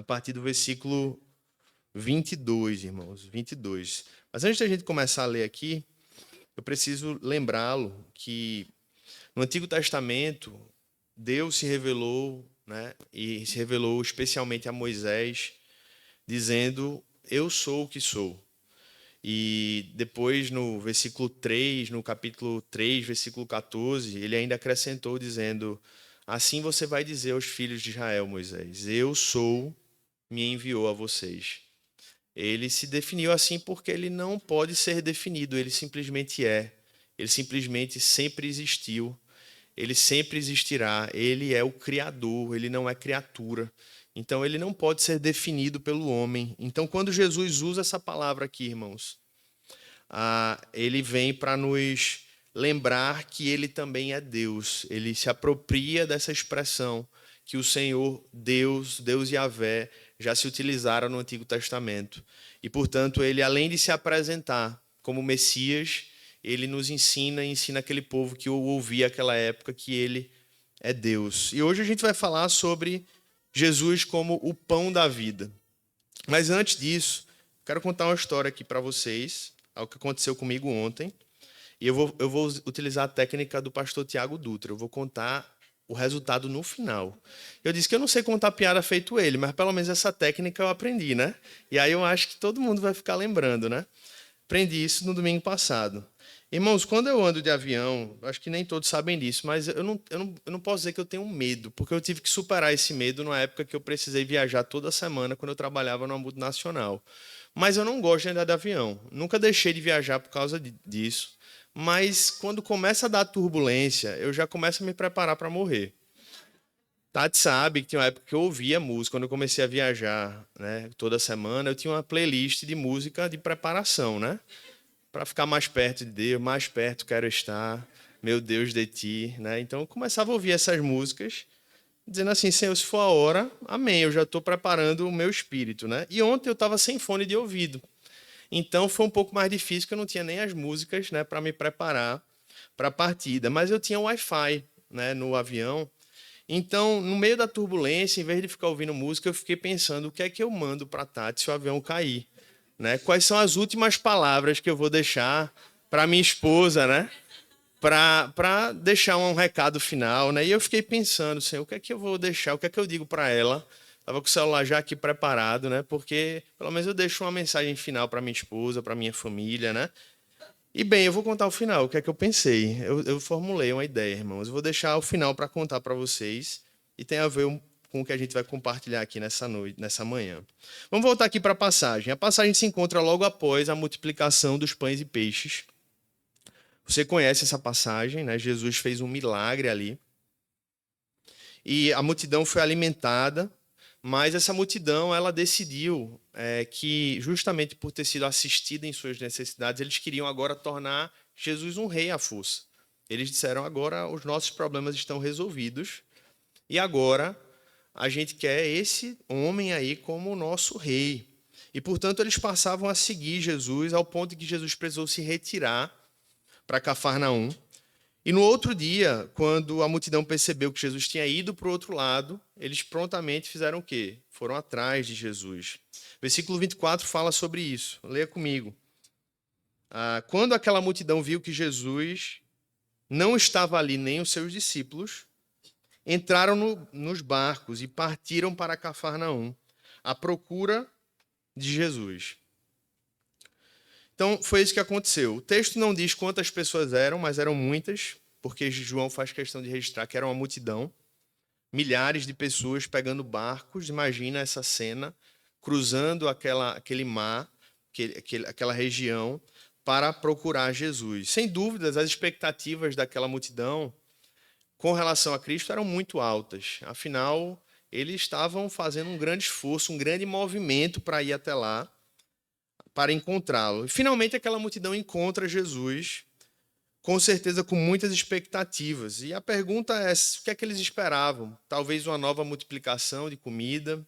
a partir do versículo 22, irmãos, 22. Mas antes da gente começar a ler aqui, eu preciso lembrá-lo que no Antigo Testamento, Deus se revelou, né, e se revelou especialmente a Moisés, dizendo: eu sou o que sou. E depois, no versículo 3, no capítulo 3, versículo 14, ele ainda acrescentou dizendo: assim você vai dizer aos filhos de Israel, Moisés, eu sou, me enviou a vocês. Ele se definiu assim porque ele não pode ser definido, ele simplesmente é. Ele simplesmente sempre existiu, ele sempre existirá, ele é o Criador, ele não é criatura. Então ele não pode ser definido pelo homem. Então quando Jesus usa essa palavra aqui, irmãos, ele vem para nos lembrar que ele também é Deus. Ele se apropria dessa expressão que o Senhor, Deus Yahvé, já se utilizaram no Antigo Testamento. E, portanto, ele, além de se apresentar como Messias, ele nos ensina aquele povo que o ouvia naquela época que ele é Deus. E hoje a gente vai falar sobre Jesus como o pão da vida. Mas antes disso, quero contar uma história aqui para vocês, algo que aconteceu comigo ontem. E eu vou utilizar a técnica do pastor Tiago Dutra. Eu vou contar o resultado no final. Eu disse que eu não sei contar piada feito ele, mas pelo menos essa técnica eu aprendi, né? E aí eu acho que todo mundo vai ficar lembrando, né? Aprendi isso no domingo passado. Irmãos, quando eu ando de avião, acho que nem todos sabem disso, mas eu não posso dizer que eu tenho medo, porque eu tive que superar esse medo numa época que eu precisei viajar toda semana quando eu trabalhava numa multinacional. Mas eu não gosto de andar de avião. Nunca deixei de viajar por causa disso. Mas quando começa a dar turbulência, eu já começo a me preparar para morrer. Tati sabe que tinha uma época que eu ouvia música. Quando eu comecei a viajar, né, toda semana, eu tinha uma playlist de música de preparação, né? Para ficar mais perto de Deus, mais perto quero estar, meu Deus de ti, né? Então eu começava a ouvir essas músicas, dizendo assim: Senhor, se for a hora, amém, eu já estou preparando o meu espírito, né? E ontem eu estava sem fone de ouvido. Então foi um pouco mais difícil, porque eu não tinha nem as músicas, né, para me preparar para a partida. Mas eu tinha Wi-Fi, né, no avião. Então, no meio da turbulência, em vez de ficar ouvindo música, eu fiquei pensando: o que é que eu mando para a Tati se o avião cair? Né? Quais são as últimas palavras que eu vou deixar para minha esposa, né? Para deixar um recado final, né? E eu fiquei pensando: Senhor, o que é que eu vou deixar? O que é que eu digo para ela? Estava com o celular já aqui preparado, né? Porque pelo menos eu deixo uma mensagem final para minha esposa, para minha família, né? E bem, eu vou contar o final. O que é que eu pensei? Eu formulei uma ideia, irmãos. Eu vou deixar o final para contar para vocês e tem a ver com o que a gente vai compartilhar aqui nessa noite, nessa manhã. Vamos voltar aqui para a passagem. A passagem se encontra logo após a multiplicação dos pães e peixes. Você conhece essa passagem, né? Jesus fez um milagre ali. E a multidão foi alimentada, mas essa multidão ela decidiu que, justamente por ter sido assistida em suas necessidades, eles queriam agora tornar Jesus um rei à força. Eles disseram: agora os nossos problemas estão resolvidos e agora a gente quer esse homem aí como o nosso rei. E, portanto, eles passavam a seguir Jesus ao ponto de que Jesus precisou se retirar para Cafarnaum. E no outro dia, quando a multidão percebeu que Jesus tinha ido para o outro lado, eles prontamente fizeram o quê? Foram atrás de Jesus. Versículo 24 fala sobre isso. Leia comigo. Quando aquela multidão viu que Jesus não estava ali, nem os seus discípulos, entraram nos barcos e partiram para Cafarnaum, à procura de Jesus. Então, foi isso que aconteceu. O texto não diz quantas pessoas eram, mas eram muitas, porque João faz questão de registrar que era uma multidão. Milhares de pessoas pegando barcos, imagina essa cena, cruzando aquele mar, aquela região, para procurar Jesus. Sem dúvidas, as expectativas daquela multidão com relação a Cristo eram muito altas. Afinal, eles estavam fazendo um grande esforço, um grande movimento para ir até lá, para encontrá-lo. E, finalmente, aquela multidão encontra Jesus, com certeza com muitas expectativas. E a pergunta é: o que é que eles esperavam? Talvez uma nova multiplicação de comida,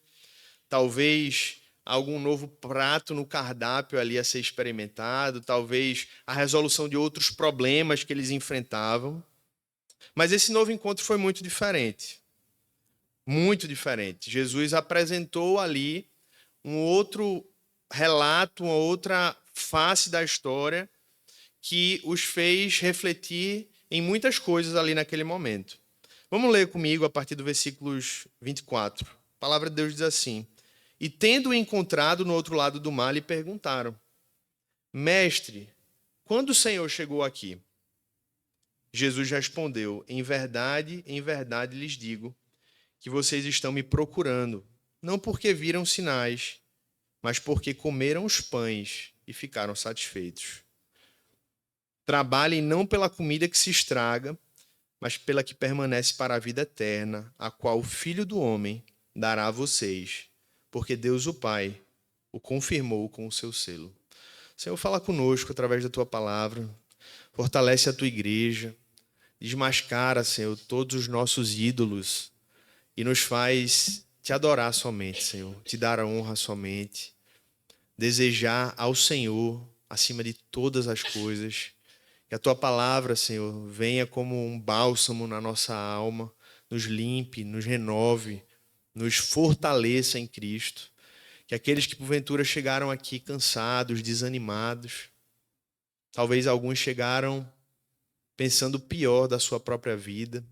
talvez algum novo prato no cardápio ali a ser experimentado, talvez a resolução de outros problemas que eles enfrentavam. Mas esse novo encontro foi muito diferente. Muito diferente. Jesus apresentou ali um outro relato, uma outra face da história que os fez refletir em muitas coisas ali naquele momento. Vamos ler comigo a partir do versículos 24. A palavra de Deus diz assim: E tendo-o encontrado no outro lado do mar, lhe perguntaram: Mestre, quando o Senhor chegou aqui? Jesus respondeu: em verdade lhes digo, que vocês estão me procurando, não porque viram sinais, mas porque comeram os pães e ficaram satisfeitos. Trabalhem não pela comida que se estraga, mas pela que permanece para a vida eterna, a qual o Filho do Homem dará a vocês, porque Deus o Pai o confirmou com o seu selo. Senhor, fala conosco através da tua palavra, fortalece a tua igreja, desmascara, Senhor, todos os nossos ídolos e nos faz te adorar somente, Senhor, te dar a honra somente, desejar ao Senhor acima de todas as coisas. Que a tua palavra, Senhor, venha como um bálsamo na nossa alma, nos limpe, nos renove, nos fortaleça em Cristo. Que aqueles que porventura chegaram aqui cansados, desanimados, talvez alguns chegaram pensando o pior da sua própria vida,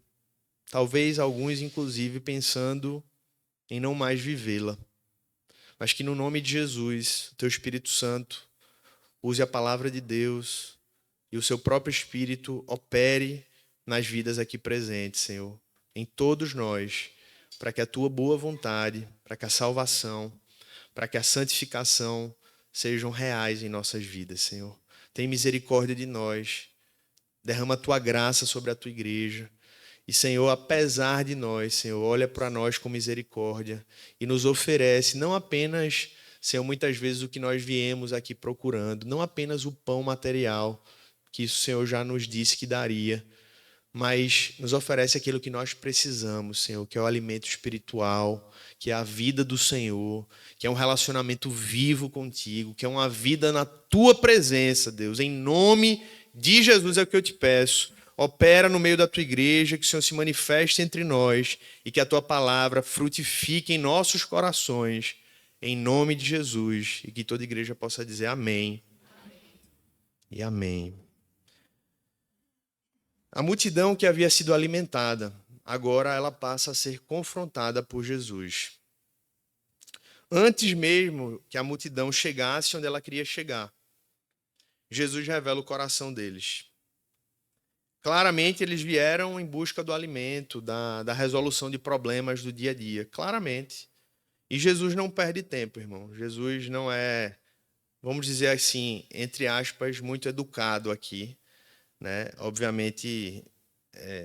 talvez alguns, inclusive, pensando em não mais vivê-la. Mas que no nome de Jesus, o teu Espírito Santo, use a palavra de Deus e o seu próprio Espírito opere nas vidas aqui presentes, Senhor, em todos nós, para que a tua boa vontade, para que a salvação, para que a santificação sejam reais em nossas vidas, Senhor. Tem misericórdia de nós, derrama a tua graça sobre a tua igreja. E, Senhor, apesar de nós, Senhor, olha para nós com misericórdia e nos oferece não apenas, Senhor, muitas vezes o que nós viemos aqui procurando, não apenas o pão material, que isso o Senhor já nos disse que daria, mas nos oferece aquilo que nós precisamos, Senhor, que é o alimento espiritual, que é a vida do Senhor, que é um relacionamento vivo contigo, que é uma vida na tua presença, Deus. Em nome de Jesus é o que eu te peço. Opera no meio da tua igreja, que o Senhor se manifeste entre nós e que a tua palavra frutifique em nossos corações, em nome de Jesus, e que toda igreja possa dizer amém. E amém. A multidão que havia sido alimentada, agora ela passa a ser confrontada por Jesus. Antes mesmo que a multidão chegasse onde ela queria chegar, Jesus revela o coração deles. Claramente eles vieram em busca do alimento, da resolução de problemas do dia a dia, claramente. E Jesus não perde tempo, irmão. Jesus não é, vamos dizer assim, entre aspas, muito educado aqui, né? Obviamente,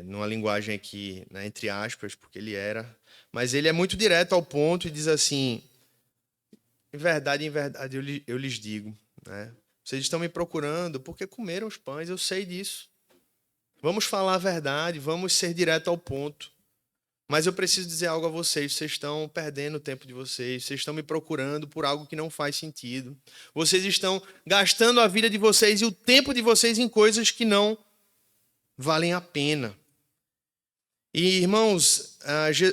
numa linguagem aqui, né, entre aspas, porque ele era, mas ele é muito direto ao ponto e diz assim: em verdade eu lhes digo, né? Vocês estão me procurando porque comeram os pães, eu sei disso. Vamos falar a verdade, vamos ser direto ao ponto. Mas eu preciso dizer algo a vocês: vocês estão perdendo o tempo de vocês, vocês estão me procurando por algo que não faz sentido. Vocês estão gastando a vida de vocês e o tempo de vocês em coisas que não valem a pena. E, irmãos,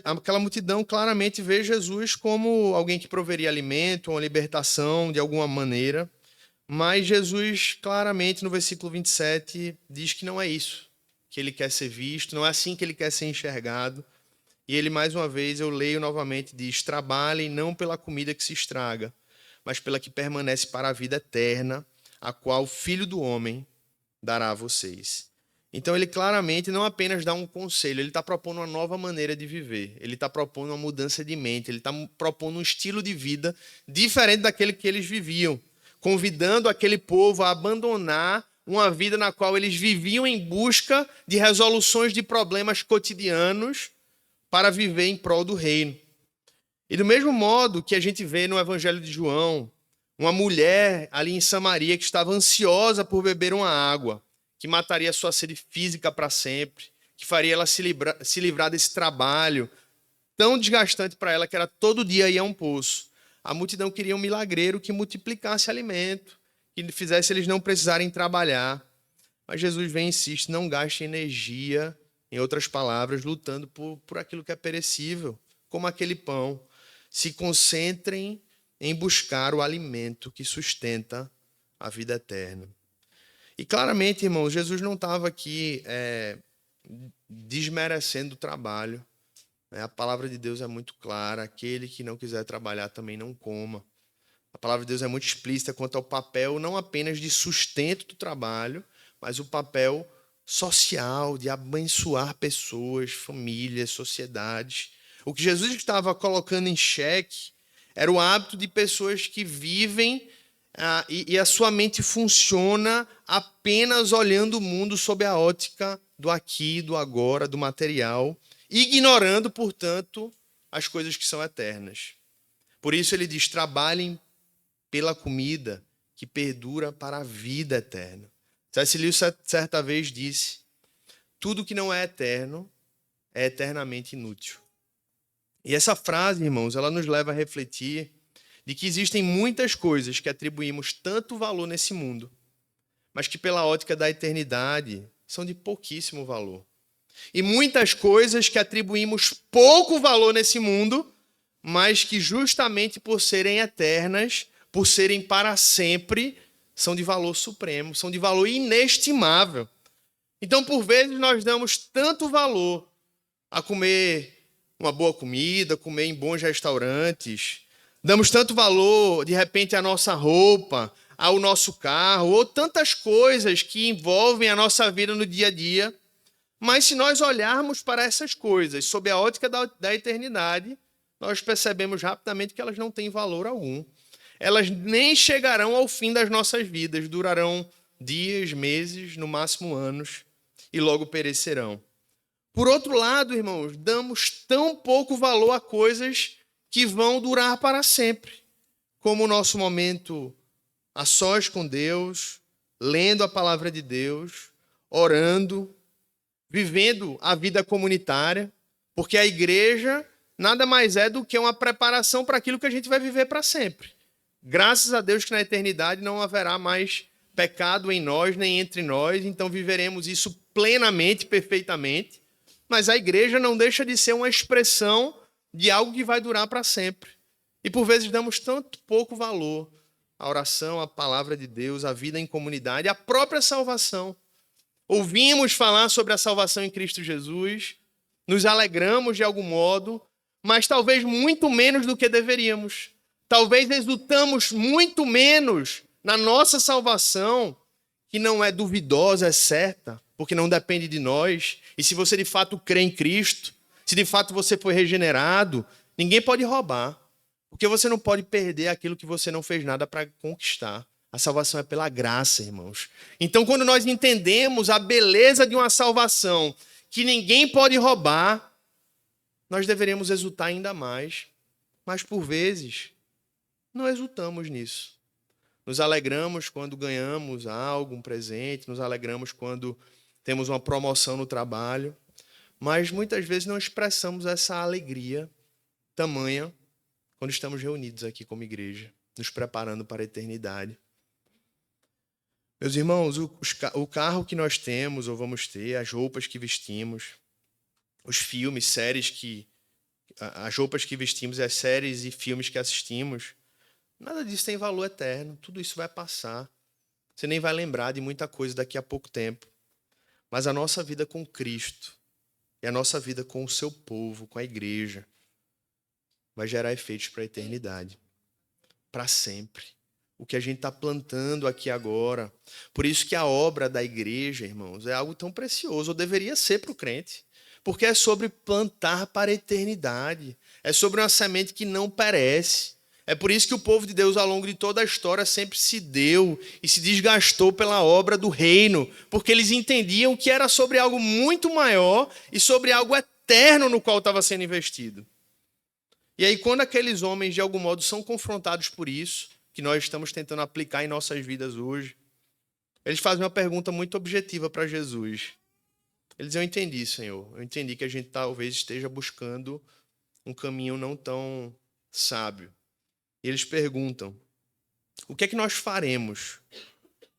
aquela multidão claramente vê Jesus como alguém que proveria alimento, uma libertação de alguma maneira. Mas Jesus claramente no versículo 27 diz que não é isso que ele quer ser visto, não é assim que ele quer ser enxergado. E ele, mais uma vez, eu leio novamente, diz: trabalhem não pela comida que se estraga, mas pela que permanece para a vida eterna, a qual o Filho do Homem dará a vocês. Então ele claramente não apenas dá um conselho, ele está propondo uma nova maneira de viver, ele está propondo uma mudança de mente, ele está propondo um estilo de vida diferente daquele que eles viviam, convidando aquele povo a abandonar uma vida na qual eles viviam em busca de resoluções de problemas cotidianos para viver em prol do reino. E do mesmo modo que a gente vê no Evangelho de João, uma mulher ali em Samaria que estava ansiosa por beber uma água, que mataria sua sede física para sempre, que faria ela se livrar desse trabalho tão desgastante para ela, que era todo dia ir a um poço. A multidão queria um milagreiro que multiplicasse alimento, que fizesse eles não precisarem trabalhar. Mas Jesus vem e insiste: não gaste energia, em outras palavras, lutando por aquilo que é perecível, como aquele pão, se concentrem em buscar o alimento que sustenta a vida eterna. E claramente, irmãos, Jesus não estava aqui desmerecendo o trabalho. A palavra de Deus é muito clara: aquele que não quiser trabalhar também não coma. A palavra de Deus é muito explícita quanto ao papel não apenas de sustento do trabalho, mas o papel social, de abençoar pessoas, famílias, sociedades. O que Jesus estava colocando em xeque era o hábito de pessoas que vivem e a sua mente funciona apenas olhando o mundo sob a ótica do aqui, do agora, do material, ignorando, portanto, as coisas que são eternas. Por isso ele diz: trabalhem pela comida que perdura para a vida eterna. C.S. Lewis certa vez disse: tudo que não é eterno é eternamente inútil. E essa frase, irmãos, ela nos leva a refletir de que existem muitas coisas que atribuímos tanto valor nesse mundo, mas que pela ótica da eternidade são de pouquíssimo valor. E muitas coisas que atribuímos pouco valor nesse mundo, mas que justamente por serem eternas, por serem para sempre, são de valor supremo, são de valor inestimável. Então, por vezes, nós damos tanto valor a comer uma boa comida, comer em bons restaurantes, damos tanto valor, de repente, à nossa roupa, ao nosso carro, ou tantas coisas que envolvem a nossa vida no dia a dia. Mas se nós olharmos para essas coisas sob a ótica da eternidade, nós percebemos rapidamente que elas não têm valor algum. Elas nem chegarão ao fim das nossas vidas, durarão dias, meses, no máximo anos, e logo perecerão. Por outro lado, irmãos, damos tão pouco valor a coisas que vão durar para sempre, como o nosso momento a sós com Deus, lendo a palavra de Deus, orando, vivendo a vida comunitária, porque a igreja nada mais é do que uma preparação para aquilo que a gente vai viver para sempre. Graças a Deus que na eternidade não haverá mais pecado em nós, nem entre nós, então viveremos isso plenamente, perfeitamente. Mas a igreja não deixa de ser uma expressão de algo que vai durar para sempre. E por vezes damos tanto pouco valor à oração, à palavra de Deus, à vida em comunidade, à própria salvação. Ouvimos falar sobre a salvação em Cristo Jesus, nos alegramos de algum modo, mas talvez muito menos do que deveríamos. Talvez exultamos muito menos na nossa salvação, que não é duvidosa, é certa, porque não depende de nós. E se você de fato crê em Cristo, se de fato você foi regenerado, ninguém pode roubar, porque você não pode perder aquilo que você não fez nada para conquistar. A salvação é pela graça, irmãos. Então, quando nós entendemos a beleza de uma salvação que ninguém pode roubar, nós deveremos exultar ainda mais. Mas, por vezes, não exultamos nisso. Nos alegramos quando ganhamos algo, um presente, nos alegramos quando temos uma promoção no trabalho, mas muitas vezes não expressamos essa alegria tamanha quando estamos reunidos aqui como igreja, nos preparando para a eternidade. Meus irmãos, o carro que nós temos ou vamos ter, as roupas que vestimos, os filmes, séries as roupas que vestimos e as séries e filmes que assistimos, nada disso tem valor eterno. Tudo isso vai passar. Você nem vai lembrar de muita coisa daqui a pouco tempo. Mas a nossa vida com Cristo e a nossa vida com o seu povo, com a igreja, vai gerar efeitos para a eternidade. Para sempre. O que a gente está plantando aqui agora. Por isso que a obra da igreja, irmãos, é algo tão precioso, ou deveria ser para o crente. Porque é sobre plantar para a eternidade. É sobre uma semente que não perece. É por isso que o povo de Deus, ao longo de toda a história, sempre se deu e se desgastou pela obra do reino, porque eles entendiam que era sobre algo muito maior e sobre algo eterno no qual estava sendo investido. E aí, quando aqueles homens, de algum modo, são confrontados por isso, que nós estamos tentando aplicar em nossas vidas hoje, eles fazem uma pergunta muito objetiva para Jesus. Eles dizem: eu entendi, Senhor, eu entendi que a gente talvez esteja buscando um caminho não tão sábio. E eles perguntam: o que é que nós faremos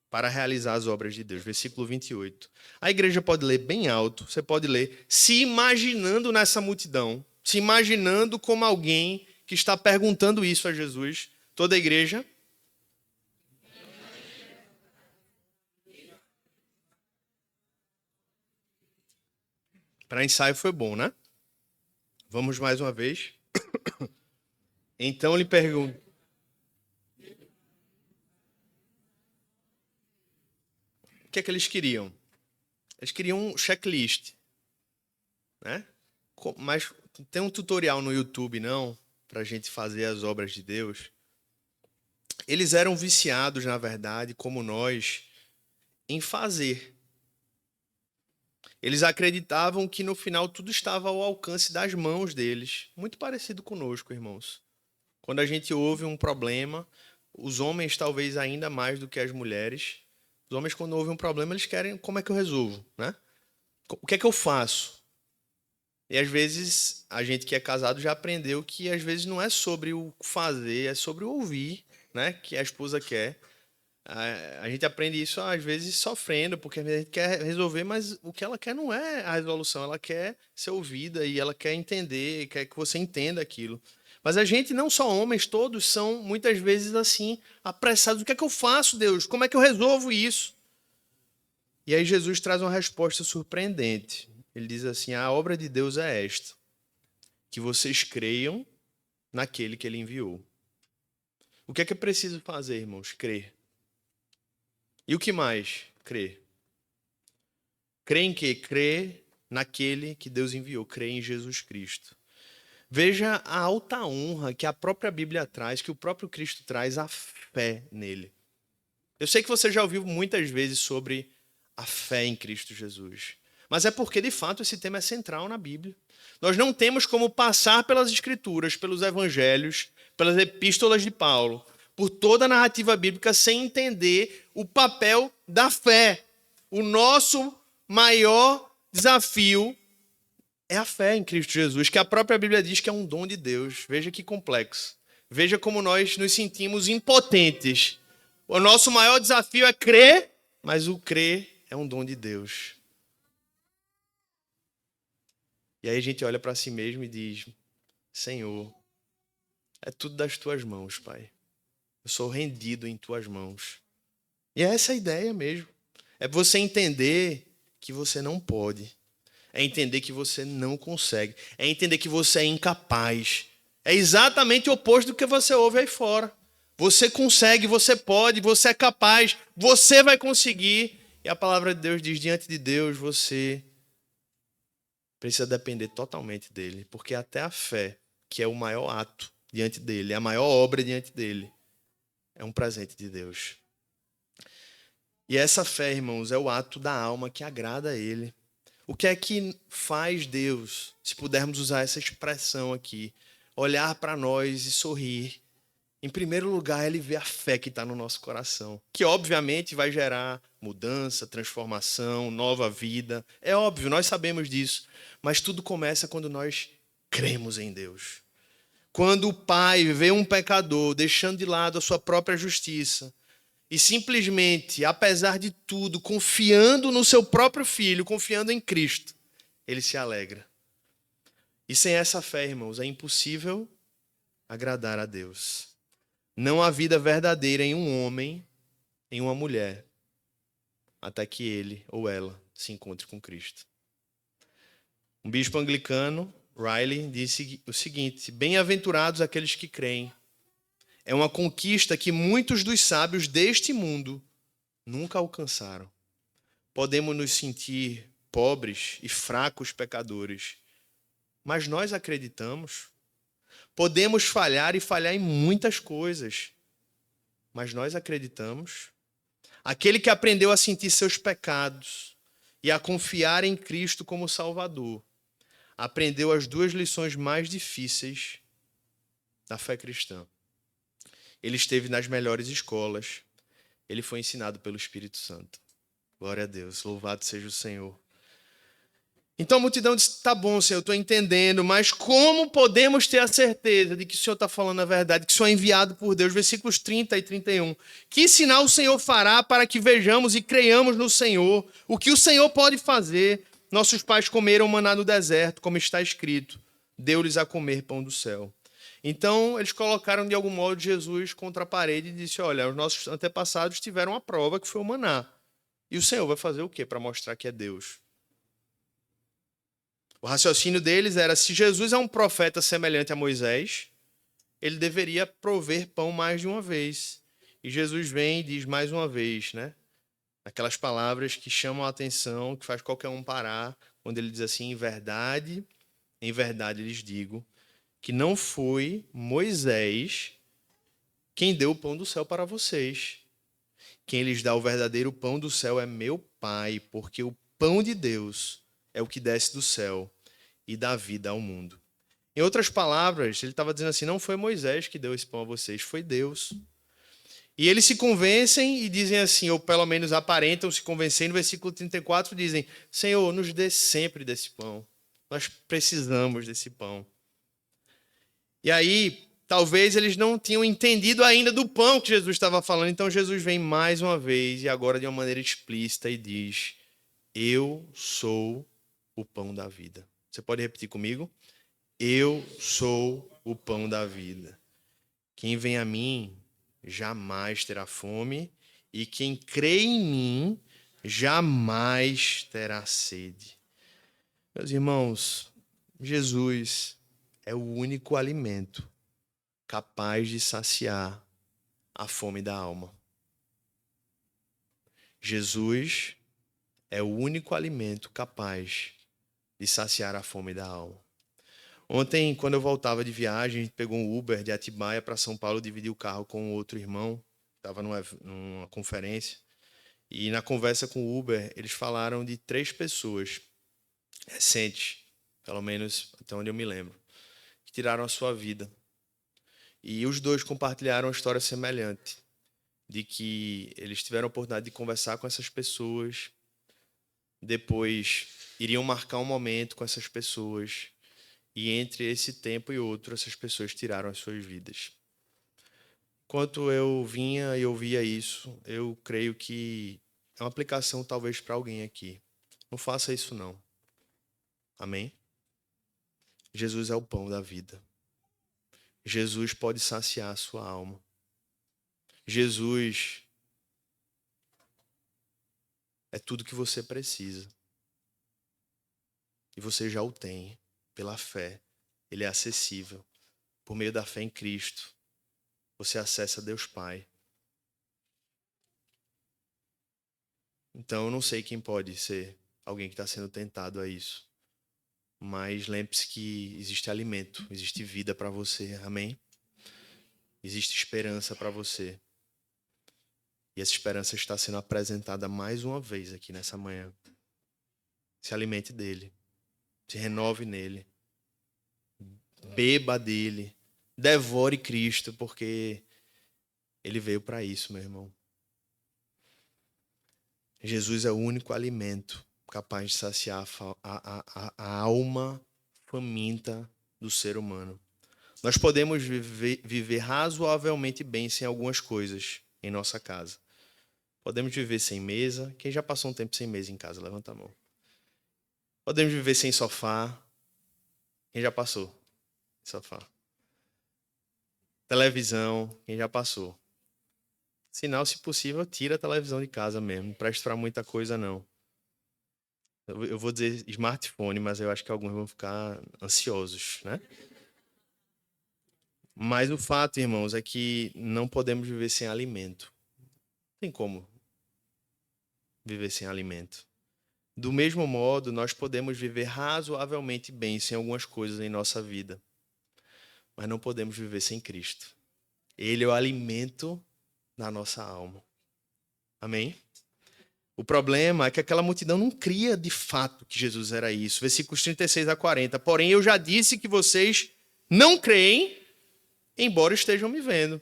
para realizar as obras de Deus? Versículo 28. A igreja pode ler bem alto, você pode ler se imaginando nessa multidão, se imaginando como alguém que está perguntando isso a Jesus. Toda a igreja? Para ensaio foi bom, né? Vamos mais uma vez. Então ele pergunta. O que é que eles queriam? Eles queriam um checklist, né? Mas tem um tutorial no YouTube, não? Para a gente fazer as obras de Deus. Eles eram viciados, na verdade, como nós, em fazer. Eles acreditavam que no final tudo estava ao alcance das mãos deles. Muito parecido conosco, irmãos. Quando a gente ouve um problema, os homens talvez ainda mais do que as mulheres, os homens quando ouvem um problema, eles querem, como é que eu resolvo, né? O que é que eu faço? E às vezes, a gente que é casado já aprendeu que às vezes não é sobre o fazer, é sobre o ouvir, né? Que a esposa quer. A gente aprende isso, às vezes, sofrendo, porque a gente quer resolver, mas o que ela quer não é a resolução, ela quer ser ouvida e ela quer entender, quer que você entenda aquilo. Mas a gente, não só homens, todos são, muitas vezes, assim, apressados. O que é que eu faço, Deus? Como é que eu resolvo isso? E aí Jesus traz uma resposta surpreendente. Ele diz assim, a obra de Deus é esta, que vocês creiam naquele que ele enviou. O que é preciso fazer, irmãos? Crer. E o que mais? Crer. Crer em quê? Crer naquele que Deus enviou. Crer em Jesus Cristo. Veja a alta honra que a própria Bíblia traz, que o próprio Cristo traz, a fé nele. Eu sei que você já ouviu muitas vezes sobre a fé em Cristo Jesus. Mas é porque, de fato, esse tema é central na Bíblia. Nós não temos como passar pelas Escrituras, pelos Evangelhos, pelas epístolas de Paulo, por toda a narrativa bíblica, sem entender o papel da fé. O nosso maior desafio é a fé em Cristo Jesus, que a própria Bíblia diz que é um dom de Deus. Veja que complexo. Veja como nós nos sentimos impotentes. O nosso maior desafio é crer, mas o crer é um dom de Deus. E aí a gente olha para si mesmo e diz, Senhor, é tudo das tuas mãos, Pai. Eu sou rendido em tuas mãos. E é essa a ideia mesmo. É você entender que você não pode. É entender que você não consegue. É entender que você é incapaz. É exatamente o oposto do que você ouve aí fora. Você consegue, você pode, você é capaz, você vai conseguir. E a palavra de Deus diz, diante de Deus, você precisa depender totalmente dele. Porque até a fé, que é o maior ato diante dele, é a maior obra diante dele, é um presente de Deus. E essa fé, irmãos, é o ato da alma que agrada a ele. O que é que faz Deus, se pudermos usar essa expressão aqui, olhar para nós e sorrir? Em primeiro lugar, ele vê a fé que está no nosso coração, que obviamente vai gerar mudança, transformação, nova vida. É óbvio, nós sabemos disso, mas tudo começa quando nós cremos em Deus. Quando o Pai vê um pecador deixando de lado a sua própria justiça e simplesmente, apesar de tudo, confiando no seu próprio Filho, confiando em Cristo, ele se alegra. E sem essa fé, irmãos, é impossível agradar a Deus. Não há vida verdadeira em um homem, em uma mulher, até que ele ou ela se encontre com Cristo. Um bispo anglicano, Riley, disse o seguinte: bem-aventurados aqueles que creem. É uma conquista que muitos dos sábios deste mundo nunca alcançaram. Podemos nos sentir pobres e fracos pecadores, mas nós acreditamos. Podemos falhar e falhar em muitas coisas, mas nós acreditamos. Aquele que aprendeu a sentir seus pecados e a confiar em Cristo como Salvador, aprendeu as duas lições mais difíceis da fé cristã. Ele esteve nas melhores escolas. Ele foi ensinado pelo Espírito Santo. Glória a Deus. Louvado seja o Senhor. Então a multidão disse, tá bom, Senhor, eu estou entendendo, mas como podemos ter a certeza de que o Senhor está falando a verdade, que o Senhor é enviado por Deus? Versículos 30 e 31. Que sinal o Senhor fará para que vejamos e creiamos no Senhor? O que o Senhor pode fazer? Nossos pais comeram maná no deserto, como está escrito. deu-lhes a comer pão do céu. Então, eles colocaram de algum modo Jesus contra a parede e disse: olha, os nossos antepassados tiveram a prova que foi o maná. E o Senhor vai fazer o quê para mostrar que é Deus? O raciocínio deles era: se Jesus é um profeta semelhante a Moisés, ele deveria prover pão mais de uma vez. E Jesus vem e diz mais uma vez, né? Aquelas palavras que chamam a atenção, que faz qualquer um parar, quando ele diz assim: em verdade lhes digo, que não foi Moisés quem deu o pão do céu para vocês. Quem lhes dá o verdadeiro pão do céu é meu Pai, porque o pão de Deus é o que desce do céu e dá vida ao mundo. Em outras palavras, ele estava dizendo assim: não foi Moisés que deu esse pão a vocês, foi Deus. E eles se convencem e dizem assim, ou pelo menos aparentam se convencer. No versículo 34 dizem: Senhor, nos dê sempre desse pão. Nós precisamos desse pão. E aí, talvez eles não tinham entendido ainda do pão que Jesus estava falando. Então Jesus vem mais uma vez e agora de uma maneira explícita e diz: eu sou o pão da vida. Você pode repetir comigo? Eu sou o pão da vida. Quem vem a mim jamais terá fome, e quem crê em mim jamais terá sede. Meus irmãos, Jesus é o único alimento capaz de saciar a fome da alma. Jesus é o único alimento capaz de saciar a fome da alma. Ontem, quando eu voltava de viagem, a gente pegou um Uber de Atibaia para São Paulo, dividi o carro com outro irmão, estava numa conferência, e na conversa com o Uber, eles falaram de 3 pessoas recentes, pelo menos até onde eu me lembro, que tiraram a sua vida. E os 2 compartilharam uma história semelhante, de que eles tiveram a oportunidade de conversar com essas pessoas, depois iriam marcar um momento com essas pessoas, e entre esse tempo e outro, essas pessoas tiraram as suas vidas. Enquanto eu vinha e ouvia isso, eu creio que é uma aplicação talvez para alguém aqui. Não faça isso não. Amém? Jesus é o pão da vida. Jesus pode saciar a sua alma. Jesus é tudo que você precisa. E você já o tem. Pela fé, ele é acessível. Por meio da fé em Cristo, você acessa Deus Pai. Então, eu não sei quem pode ser alguém que está sendo tentado a isso. Mas lembre-se que existe alimento, existe vida para você, amém? Existe esperança para você. E essa esperança está sendo apresentada mais uma vez aqui nessa manhã. Se alimente dele. Se renove nele. Beba dele. Devore Cristo, porque ele veio para isso, meu irmão. Jesus é o único alimento capaz de saciar a alma faminta do ser humano. Nós podemos viver razoavelmente bem sem algumas coisas em nossa casa. Podemos viver sem mesa. Quem já passou um tempo sem mesa em casa? Levanta a mão. Podemos viver sem sofá. Quem já passou? Sofá. Televisão. Quem já passou? Sinal, se possível, tira a televisão de casa mesmo. Não presta para muita coisa, não. Eu vou dizer smartphone, mas eu acho que alguns vão ficar ansiosos, né? Mas o fato, irmãos, é que não podemos viver sem alimento. Não tem como viver sem alimento. Do mesmo modo, nós podemos viver razoavelmente bem sem algumas coisas em nossa vida. Mas não podemos viver sem Cristo. Ele é o alimento da nossa alma. Amém? O problema é que aquela multidão não cria de fato que Jesus era isso. Versículos 36 a 40. Porém, eu já disse que vocês não creem, embora estejam me vendo.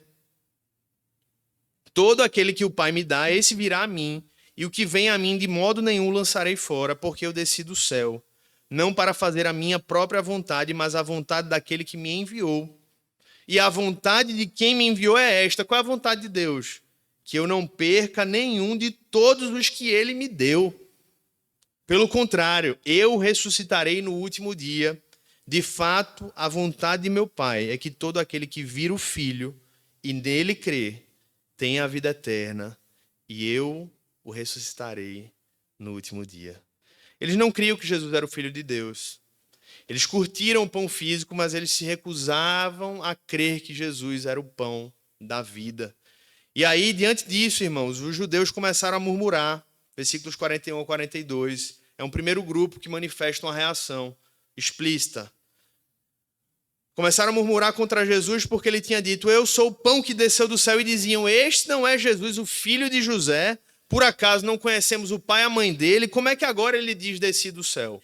Todo aquele que o Pai me dá, esse virá a mim. E o que vem a mim, de modo nenhum lançarei fora, porque eu desci do céu, não para fazer a minha própria vontade, mas a vontade daquele que me enviou. E a vontade de quem me enviou é esta. Qual é a vontade de Deus? Que eu não perca nenhum de todos os que ele me deu. Pelo contrário, eu ressuscitarei no último dia. De fato, a vontade de meu Pai é que todo aquele que vira o Filho e nele crê tenha a vida eterna, e eu o ressuscitarei no último dia. Eles não criam que Jesus era o Filho de Deus. Eles curtiram o pão físico, mas eles se recusavam a crer que Jesus era o pão da vida. E aí, diante disso, irmãos, os judeus começaram a murmurar. Versículos 41 a 42. É um primeiro grupo que manifesta uma reação explícita. Começaram a murmurar contra Jesus porque ele tinha dito: eu sou o pão que desceu do céu. E diziam: este não é Jesus, o filho de José? Por acaso não conhecemos o pai e a mãe dele? Como é que agora ele diz desci do céu?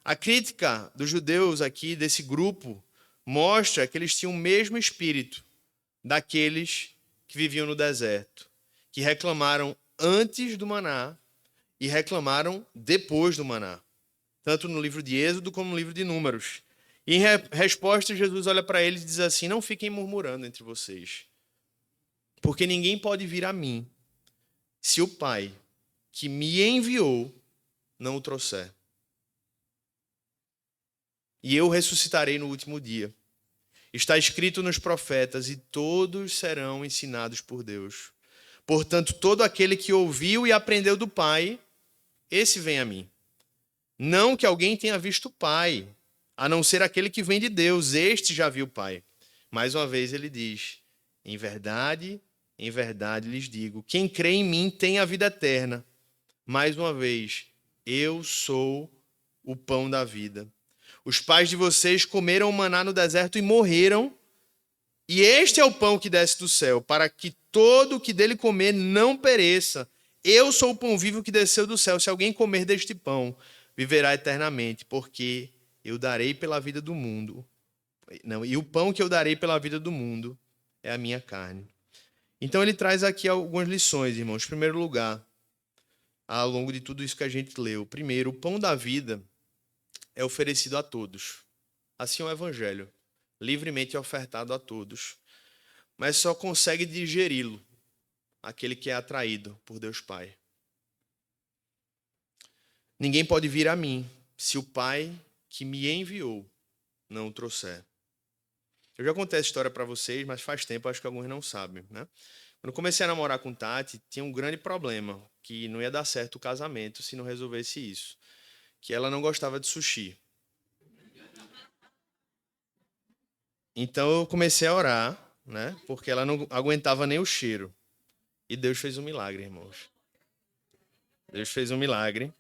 A crítica dos judeus aqui, desse grupo, mostra que eles tinham o mesmo espírito daqueles que viviam no deserto, que reclamaram antes do maná e reclamaram depois do maná, tanto no livro de Êxodo como no livro de Números. E em resposta, Jesus olha para eles e diz assim: não fiquem murmurando entre vocês, porque ninguém pode vir a mim se o Pai que me enviou não o trouxer. E eu ressuscitarei no último dia. Está escrito nos profetas, e todos serão ensinados por Deus. Portanto, todo aquele que ouviu e aprendeu do Pai, esse vem a mim. Não que alguém tenha visto o Pai, a não ser aquele que vem de Deus, este já viu o Pai. Mais uma vez ele diz: em verdade lhes digo, quem crê em mim tem a vida eterna. Mais uma vez, eu sou o pão da vida. Os pais de vocês comeram o maná no deserto e morreram. E este é o pão que desce do céu, para que todo o que dele comer não pereça. Eu sou o pão vivo que desceu do céu. Se alguém comer deste pão, viverá eternamente, porque eu darei pela vida do mundo. Não, e o pão que eu darei pela vida do mundo é a minha carne. Então ele traz aqui algumas lições, irmãos. Em primeiro lugar, ao longo de tudo isso que a gente leu. Primeiro, o pão da vida é oferecido a todos. Assim é o evangelho, livremente ofertado a todos. Mas só consegue digeri-lo aquele que é atraído por Deus Pai. Ninguém pode vir a mim se o Pai que me enviou não o trouxer. Eu já contei essa história para vocês, mas faz tempo, acho que alguns não sabem, né? Quando eu comecei a namorar com Tati, tinha um grande problema, que não ia dar certo o casamento se não resolvesse isso. Que ela não gostava de sushi. Então eu comecei a orar, né? Porque ela não aguentava nem o cheiro. E Deus fez um milagre, irmãos. Deus fez um milagre.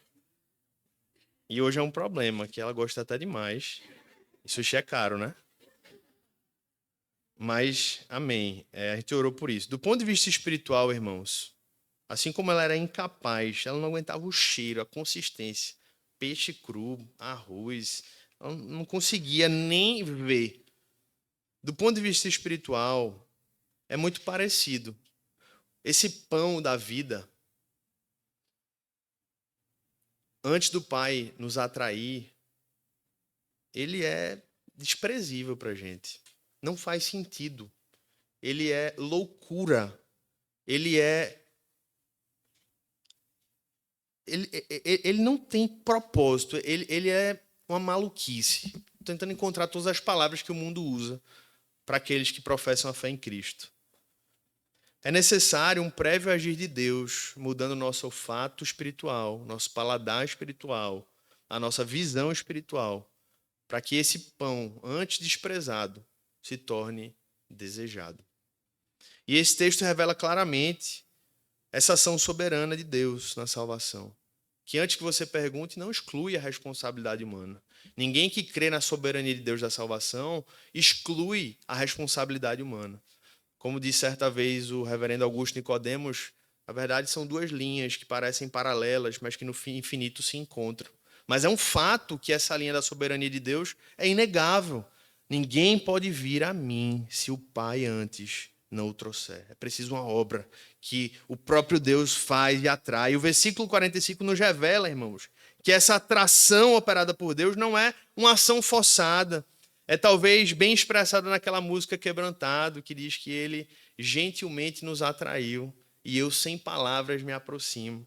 E hoje é um problema, que ela gosta até demais. E sushi é caro, né? Mas, amém. A gente orou por isso. Do ponto de vista espiritual, irmãos, assim como ela era incapaz, ela não aguentava o cheiro, a consistência. Peixe cru, arroz, ela não conseguia nem ver. Do ponto de vista espiritual, é muito parecido. Esse pão da vida, antes do Pai nos atrair, ele é desprezível para a gente. Não faz sentido. Ele é loucura. Ele não tem propósito. Ele é uma maluquice. Estou tentando encontrar todas as palavras que o mundo usa para aqueles que professam a fé em Cristo. É necessário um prévio agir de Deus, mudando nosso olfato espiritual, nosso paladar espiritual, a nossa visão espiritual, para que esse pão, antes desprezado, se torne desejado. E esse texto revela claramente essa ação soberana de Deus na salvação. Que antes que você pergunte, não exclui a responsabilidade humana. Ninguém que crê na soberania de Deus da salvação exclui a responsabilidade humana. Como disse certa vez o reverendo Augusto Nicodemos, na verdade são duas linhas que parecem paralelas, mas que no infinito se encontram. Mas é um fato que essa linha da soberania de Deus é inegável. Ninguém pode vir a mim se o Pai antes não o trouxer. É preciso uma obra que o próprio Deus faz e atrai. E o versículo 45 nos revela, irmãos, que essa atração operada por Deus não é uma ação forçada. É talvez bem expressada naquela música Quebrantado, que diz que ele gentilmente nos atraiu e eu sem palavras me aproximo.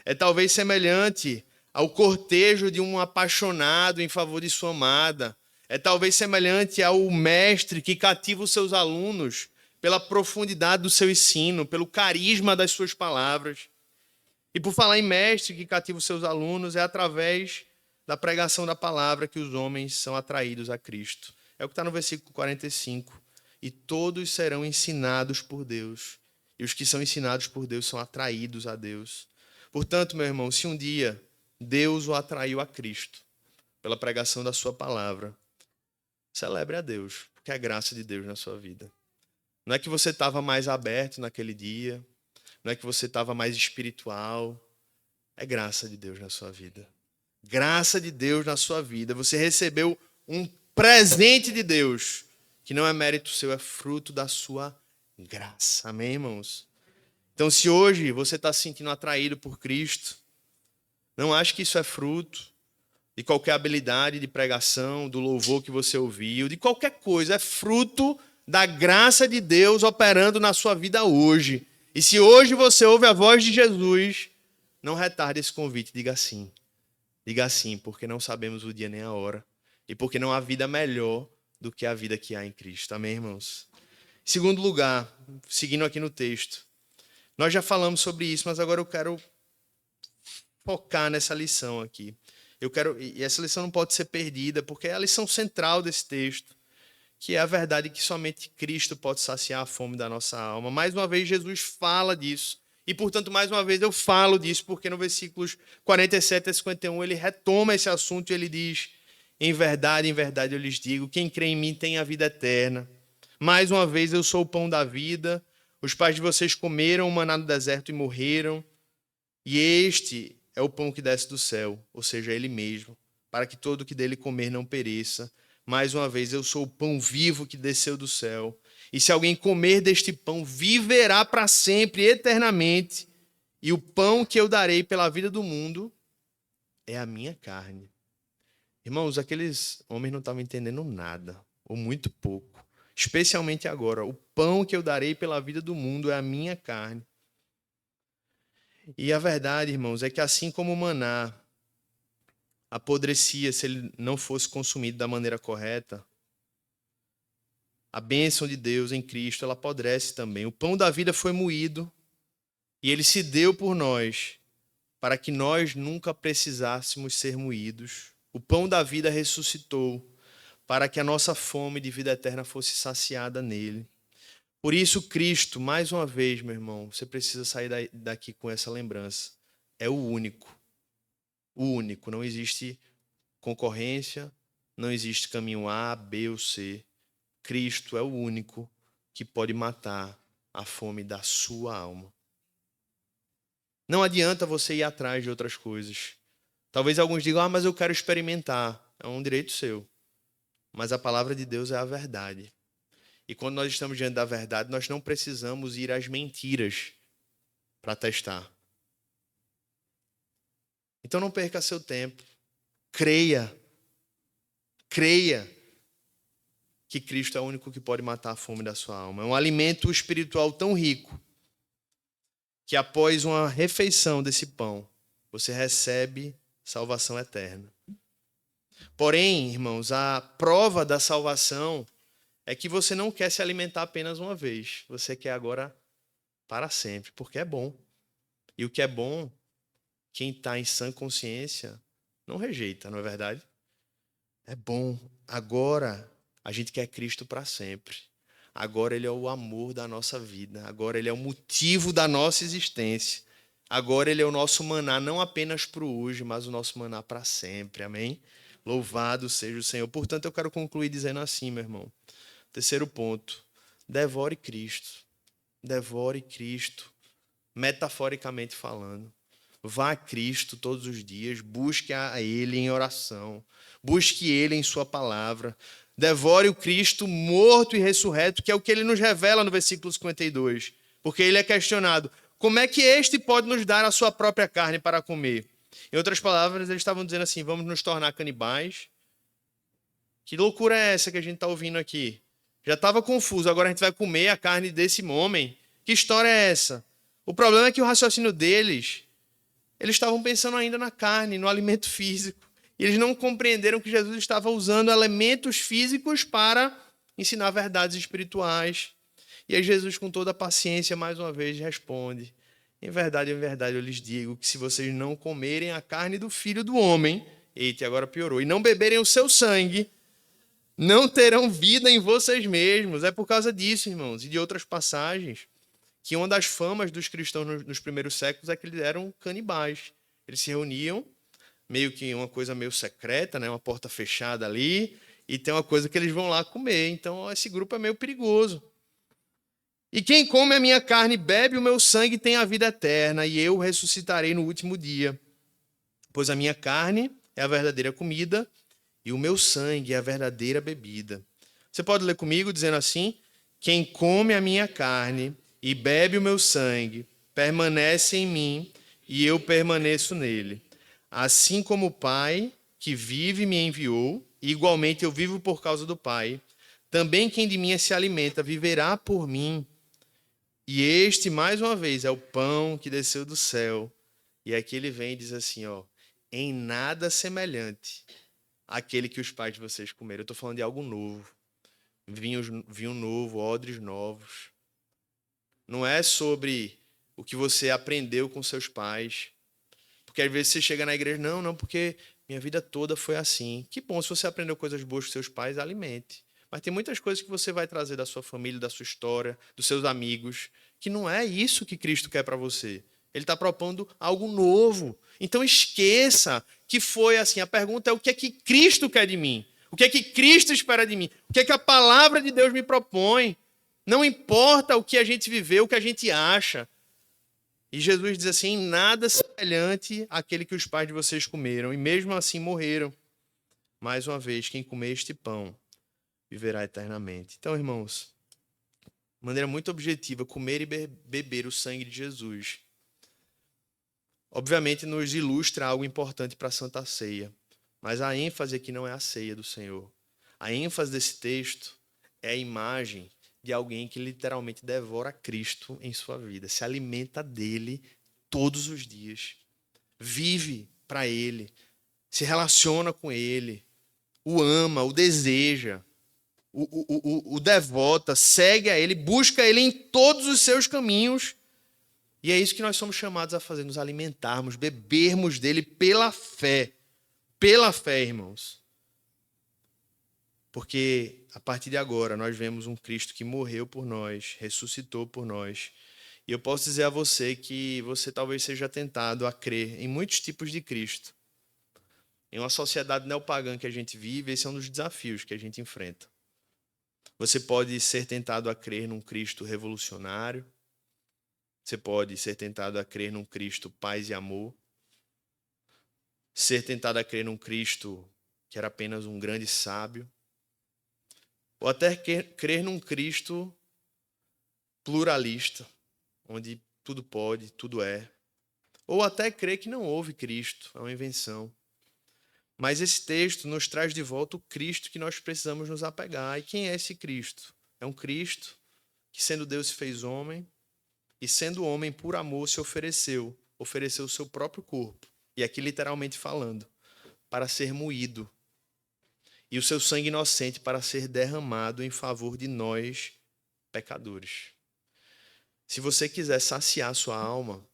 É talvez semelhante ao cortejo de um apaixonado em favor de sua amada. É talvez semelhante ao mestre que cativa os seus alunos pela profundidade do seu ensino, pelo carisma das suas palavras. E por falar em mestre que cativa os seus alunos, é através da pregação da palavra que os homens são atraídos a Cristo. É o que está no versículo 45. E todos serão ensinados por Deus. E os que são ensinados por Deus são atraídos a Deus. Portanto, meu irmão, se um dia Deus o atraiu a Cristo pela pregação da sua palavra, celebre a Deus, porque é graça de Deus na sua vida. Não é que você estava mais aberto naquele dia, não é que você estava mais espiritual, é graça de Deus na sua vida. Graça de Deus na sua vida. Você recebeu um presente de Deus, que não é mérito seu, é fruto da sua graça. Amém, irmãos? Então, se hoje você está se sentindo atraído por Cristo, não ache que isso é fruto de qualquer habilidade de pregação, do louvor que você ouviu, de qualquer coisa. É fruto da graça de Deus operando na sua vida hoje. E se hoje você ouve a voz de Jesus, não retarde esse convite, diga sim. Diga sim, porque não sabemos o dia nem a hora. E porque não há vida melhor do que a vida que há em Cristo. Amém, irmãos? Em segundo lugar, seguindo aqui no texto, nós já falamos sobre isso, mas agora eu quero focar nessa lição aqui. E essa lição não pode ser perdida, porque é a lição central desse texto, que é a verdade que somente Cristo pode saciar a fome da nossa alma. Mais uma vez, Jesus fala disso. E, portanto, mais uma vez eu falo disso, porque no versículos 47 a 51 ele retoma esse assunto e ele diz: em verdade eu lhes digo, quem crê em mim tem a vida eterna. Mais uma vez, eu sou o pão da vida. Os pais de vocês comeram o maná no deserto e morreram. E este é o pão que desce do céu, ou seja, ele mesmo, para que todo o que dele comer não pereça. Mais uma vez, eu sou o pão vivo que desceu do céu. E se alguém comer deste pão, viverá para sempre, eternamente. E o pão que eu darei pela vida do mundo é a minha carne. Irmãos, aqueles homens não estavam entendendo nada, ou muito pouco. Especialmente agora, o pão que eu darei pela vida do mundo é a minha carne. E a verdade, irmãos, é que assim como o maná apodrecia se ele não fosse consumido da maneira correta, a bênção de Deus em Cristo, ela apodrece também. O pão da vida foi moído e ele se deu por nós, para que nós nunca precisássemos ser moídos. O pão da vida ressuscitou, para que a nossa fome de vida eterna fosse saciada nele. Por isso, Cristo, mais uma vez, meu irmão, você precisa sair daqui com essa lembrança. É o único. O único. Não existe concorrência, não existe caminho A, B ou C. Cristo é o único que pode matar a fome da sua alma. Não adianta você ir atrás de outras coisas. Talvez alguns digam, mas eu quero experimentar. É um direito seu. Mas a palavra de Deus é a verdade. E quando nós estamos diante da verdade, nós não precisamos ir às mentiras para testar. Então não perca seu tempo. Creia que Cristo é o único que pode matar a fome da sua alma. É um alimento espiritual tão rico que após uma refeição desse pão, você recebe salvação eterna. Porém, irmãos, a prova da salvação é que você não quer se alimentar apenas uma vez. Você quer agora para sempre, porque é bom. E o que é bom, quem está em sã consciência não rejeita, não é verdade? É bom. Agora a gente quer Cristo para sempre. Agora ele é o amor da nossa vida. Agora ele é o motivo da nossa existência. Agora ele é o nosso maná, não apenas para o hoje, mas o nosso maná para sempre. Amém? Louvado seja o Senhor. Portanto, eu quero concluir dizendo assim, meu irmão. Terceiro ponto. Devore Cristo. Devore Cristo. Metaforicamente falando. Vá a Cristo todos os dias. Busque a Ele em oração. Busque Ele em sua palavra. Devore o Cristo morto e ressurreto, que é o que Ele nos revela no versículo 52. Porque Ele é questionado. Como é que este pode nos dar a sua própria carne para comer? Em outras palavras, eles estavam dizendo assim, vamos nos tornar canibais. Que loucura é essa que a gente está ouvindo aqui? Já estava confuso, agora a gente vai comer a carne desse homem. Que história é essa? O problema é que o raciocínio deles Eles estavam pensando ainda na carne, no alimento físico. E eles não compreenderam que Jesus estava usando elementos físicos para ensinar verdades espirituais. E aí Jesus, com toda a paciência, mais uma vez responde: em verdade, eu lhes digo que se vocês não comerem a carne do Filho do Homem, eita, agora piorou, e não beberem o seu sangue, não terão vida em vocês mesmos. É por causa disso, irmãos, e de outras passagens, que uma das famas dos cristãos nos primeiros séculos é que eles eram canibais. Eles se reuniam, meio que uma coisa meio secreta, né? Uma porta fechada ali, e tem uma coisa que eles vão lá comer. Então, esse grupo é meio perigoso. E quem come a minha carne e bebe o meu sangue tem a vida eterna, e eu ressuscitarei no último dia. Pois a minha carne é a verdadeira comida, e o meu sangue é a verdadeira bebida. Você pode ler comigo dizendo assim: quem come a minha carne e bebe o meu sangue permanece em mim, e eu permaneço nele. Assim como o Pai que vive me enviou, e igualmente eu vivo por causa do Pai, também quem de mim se alimenta viverá por mim. E este, mais uma vez, é o pão que desceu do céu. E aqui ele vem e diz assim, ó: em nada semelhante àquele que os pais de vocês comeram. Eu estou falando de algo novo. Vinho novo, odres novos. Não é sobre o que você aprendeu com seus pais. Porque às vezes você chega na igreja, não, porque minha vida toda foi assim. Que bom, se você aprendeu coisas boas com seus pais, alimente. Mas tem muitas coisas que você vai trazer da sua família, da sua história, dos seus amigos, que não é isso que Cristo quer para você. Ele está propondo algo novo. Então esqueça que foi assim. A pergunta é: o que é que Cristo quer de mim? O que é que Cristo espera de mim? O que é que a palavra de Deus me propõe? Não importa o que a gente viveu, o que a gente acha. E Jesus diz assim: nada semelhante àquele que os pais de vocês comeram, e mesmo assim morreram. Mais uma vez, quem comer este pão viverá eternamente. Então, irmãos, de maneira muito objetiva, comer e beber o sangue de Jesus, obviamente nos ilustra algo importante para a Santa Ceia. Mas a ênfase aqui não é a ceia do Senhor. A ênfase desse texto é a imagem de alguém que literalmente devora Cristo em sua vida, se alimenta dele todos os dias, vive para ele, se relaciona com ele, o ama, o deseja, o devota, segue a ele, busca ele em todos os seus caminhos. E é isso que nós somos chamados a fazer, nos alimentarmos, bebermos dele pela fé. Pela fé, irmãos. Porque a partir de agora nós vemos um Cristo que morreu por nós, ressuscitou por nós. E eu posso dizer a você que você talvez seja tentado a crer em muitos tipos de Cristo. Em uma sociedade neopagã que a gente vive, esse é um dos desafios que a gente enfrenta. Você pode ser tentado a crer num Cristo revolucionário. Você pode ser tentado a crer num Cristo paz e amor. Ser tentado a crer num Cristo que era apenas um grande sábio. Ou até crer num Cristo pluralista, onde tudo pode, tudo é. Ou até crer que não houve Cristo, é uma invenção. Mas esse texto nos traz de volta o Cristo que nós precisamos nos apegar. E quem é esse Cristo? É um Cristo que, sendo Deus, se fez homem, e sendo homem, por amor, se ofereceu o seu próprio corpo, e aqui literalmente falando, para ser moído, e o seu sangue inocente para ser derramado em favor de nós, pecadores. Se você quiser saciar sua alma,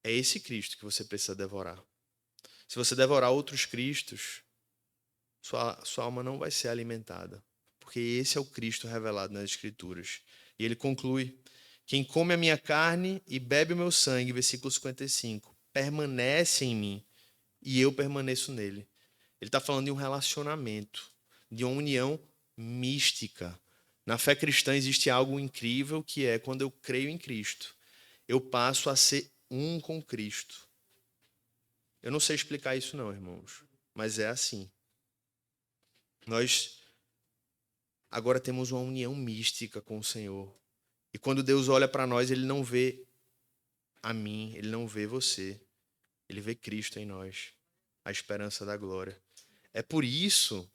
é esse Cristo que você precisa devorar. Se você devorar outros cristos, sua alma não vai ser alimentada, porque esse é o Cristo revelado nas Escrituras. E ele conclui: quem come a minha carne e bebe o meu sangue, versículo 55, permanece em mim e eu permaneço nele. Ele está falando de um relacionamento, de uma união mística. Na fé cristã existe algo incrível que é quando eu creio em Cristo, eu passo a ser um com Cristo. Eu não sei explicar isso não, irmãos, mas é assim. Nós agora temos uma união mística com o Senhor. E quando Deus olha para nós, ele não vê a mim, ele não vê você. Ele vê Cristo em nós, a esperança da glória. É por isso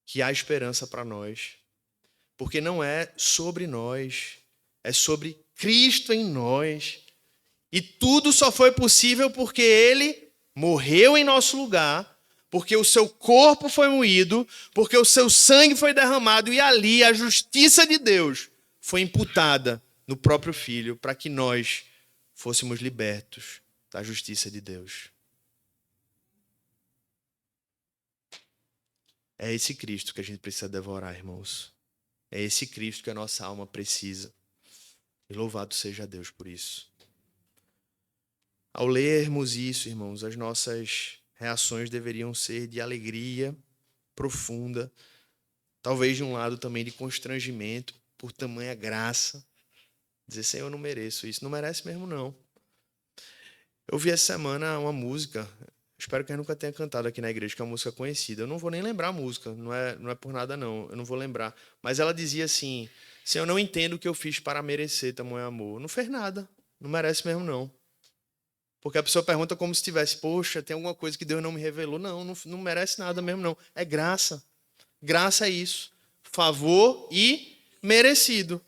que há esperança para nós. Porque não é sobre nós, é sobre Cristo em nós. E tudo só foi possível porque ele morreu em nosso lugar, porque o seu corpo foi moído, porque o seu sangue foi derramado e ali a justiça de Deus foi imputada no próprio Filho para que nós fôssemos libertos da justiça de Deus. É esse Cristo que a gente precisa devorar, irmãos. É esse Cristo que a nossa alma precisa. E louvado seja Deus por isso. Ao lermos isso, irmãos, as nossas reações deveriam ser de alegria profunda, talvez de um lado também de constrangimento por tamanha graça. Dizer, Senhor, eu não mereço isso. Não merece mesmo, não. Eu vi essa semana uma música, espero que eu nunca tenha cantado aqui na igreja, que é uma música conhecida. Eu não vou nem lembrar a música, não é por nada, não. Eu não vou lembrar. Mas ela dizia assim, Senhor, eu não entendo o que eu fiz para merecer tamanho amor. Não fez nada. Não merece mesmo, não. Porque a pessoa pergunta como se tivesse, poxa, tem alguma coisa que Deus não me revelou. Não merece nada mesmo, não. É graça. Graça é isso. Favor e merecido.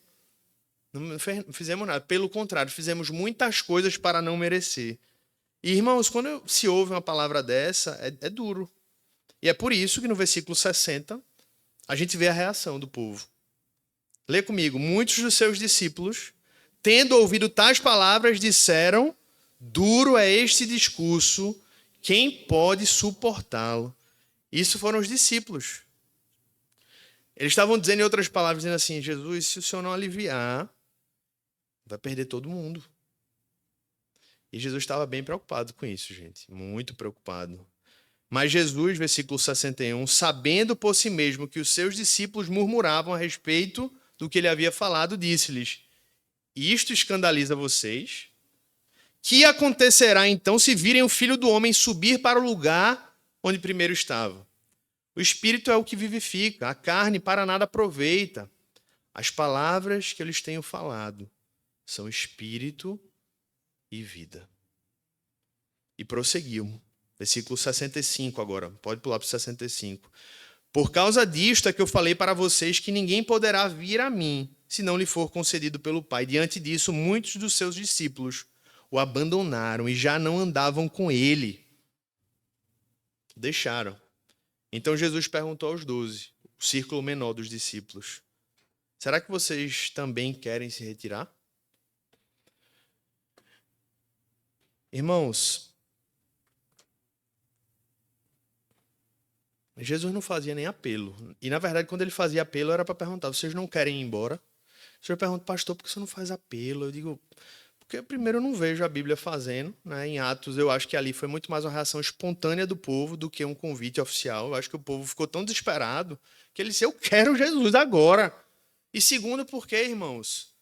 Não fizemos nada. Pelo contrário, fizemos muitas coisas para não merecer. E, irmãos, quando se ouve uma palavra dessa, é duro. E é por isso que no versículo 60, a gente vê a reação do povo. Lê comigo. Muitos dos seus discípulos, tendo ouvido tais palavras, disseram, duro é este discurso, quem pode suportá-lo? Isso foram os discípulos. Eles estavam dizendo, em outras palavras, dizendo assim, Jesus, se o Senhor não aliviar, vai perder todo mundo. E Jesus estava bem preocupado com isso, gente. Muito preocupado. Mas Jesus, versículo 61, sabendo por si mesmo que os seus discípulos murmuravam a respeito do que ele havia falado, disse-lhes, isto escandaliza vocês? Que acontecerá então se virem o Filho do Homem subir para o lugar onde primeiro estava? O Espírito é o que vivifica, a carne para nada aproveita. As palavras que eu lhes tenho falado são Espírito e vida. E prosseguiu. Versículo 65 agora. Pode pular para o 65. Por causa disto é que eu falei para vocês que ninguém poderá vir a mim, se não lhe for concedido pelo Pai. Diante disso, muitos dos seus discípulos o abandonaram e já não andavam com ele. Deixaram. Então Jesus perguntou aos 12, o círculo menor dos discípulos, será que vocês também querem se retirar? Irmãos, Jesus não fazia nem apelo. E, na verdade, quando ele fazia apelo, era para perguntar, vocês não querem ir embora? O senhor pergunta, pastor, por que você não faz apelo? Eu digo, porque primeiro eu não vejo a Bíblia fazendo. Né? Em Atos, eu acho que ali foi muito mais uma reação espontânea do povo do que um convite oficial. Eu acho que o povo ficou tão desesperado que ele disse, eu quero Jesus agora. E segundo, porque, irmãos,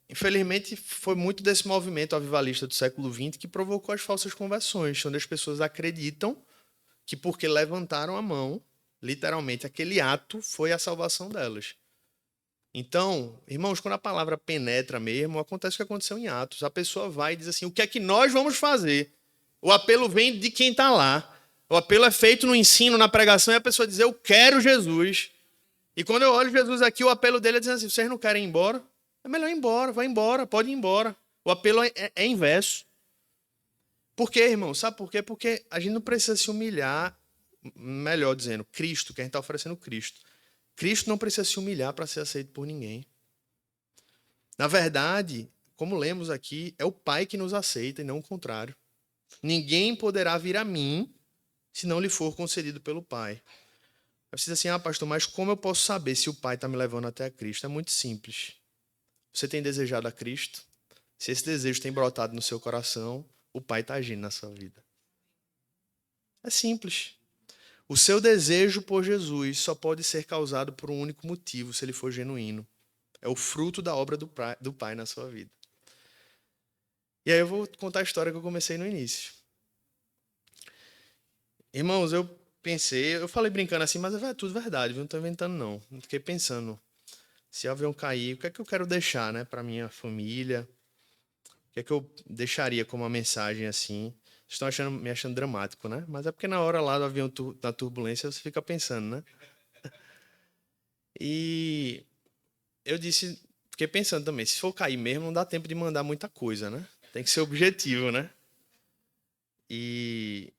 infelizmente foi muito desse movimento avivalista do século XX que provocou as falsas conversões, onde as pessoas acreditam que porque levantaram a mão, literalmente, aquele ato foi a salvação delas. Então, irmãos, quando a palavra penetra mesmo, acontece o que aconteceu em Atos. A pessoa vai e diz assim, o que é que nós vamos fazer? O apelo vem de quem está lá. O apelo é feito no ensino, na pregação, e a pessoa diz, eu quero Jesus. E quando eu olho Jesus aqui, o apelo dele é dizer assim, vocês não querem ir embora? É melhor ir embora, vai embora, pode ir embora. O apelo é inverso. Por quê, irmão? Sabe por quê? Porque a gente não precisa se humilhar, melhor dizendo, Cristo, que a gente está oferecendo Cristo. Cristo não precisa se humilhar para ser aceito por ninguém. Na verdade, como lemos aqui, é o Pai que nos aceita e não o contrário. Ninguém poderá vir a mim se não lhe for concedido pelo Pai. Aí você diz assim, pastor, mas como eu posso saber se o Pai está me levando até a Cristo? É muito simples. Você tem desejado a Cristo? Se esse desejo tem brotado no seu coração, o Pai está agindo na sua vida. É simples. O seu desejo por Jesus só pode ser causado por um único motivo, se ele for genuíno. É o fruto da obra do Pai na sua vida. E aí eu vou contar a história que eu comecei no início. Irmãos, eu pensei, eu falei brincando assim, mas é tudo verdade, não estou inventando não. Eu fiquei pensando, se o avião cair, o que é que eu quero deixar, né, para minha família? O que é que eu deixaria como uma mensagem assim? Vocês estão me achando dramático, né? Mas é porque na hora lá do avião, na turbulência, você fica pensando, né? E eu disse, fiquei pensando também, se for cair mesmo, não dá tempo de mandar muita coisa, né? Tem que ser objetivo, né? E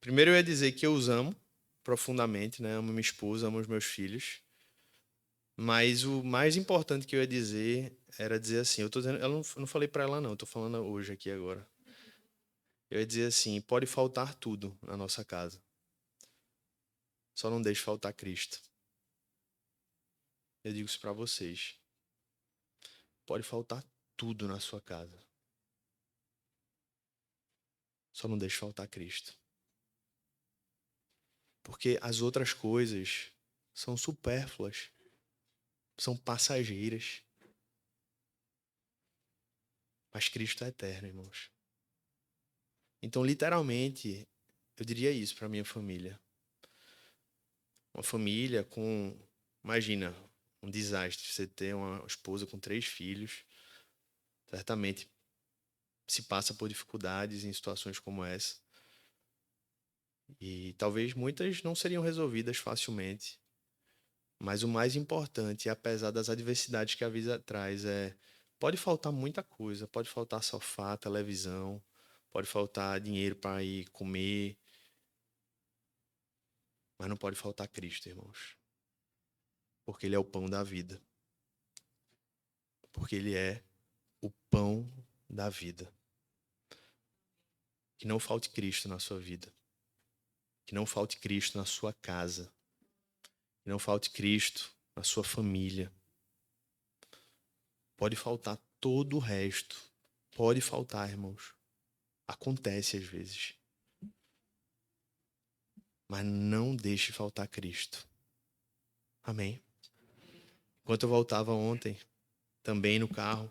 primeiro eu ia dizer que eu os amo profundamente, né? Amo minha esposa, amo os meus filhos. Mas o mais importante que eu ia dizer era dizer assim, eu tô dizendo, eu não falei para ela não, eu tô falando hoje aqui agora. Eu ia dizer assim, pode faltar tudo na nossa casa. Só não deixe faltar Cristo. Eu digo isso para vocês. Pode faltar tudo na sua casa. Só não deixe faltar Cristo. Porque as outras coisas são supérfluas, são passageiras. Mas Cristo é eterno, irmãos. Então, literalmente, eu diria isso para minha família. Uma família com, imagina, um desastre. Você ter uma esposa com 3 filhos, certamente se passa por dificuldades em situações como essa. E talvez muitas não seriam resolvidas facilmente. Mas o mais importante, apesar das adversidades que a vida traz, pode faltar muita coisa, pode faltar sofá, televisão, pode faltar dinheiro para ir comer, mas não pode faltar Cristo, irmãos. Porque Ele é o pão da vida. Porque Ele é o pão da vida. Que não falte Cristo na sua vida. Que não falte Cristo na sua casa. Que não falte Cristo na sua família. Pode faltar todo o resto. Pode faltar, irmãos. Acontece às vezes. Mas não deixe faltar Cristo. Amém? Enquanto eu voltava ontem, também no carro,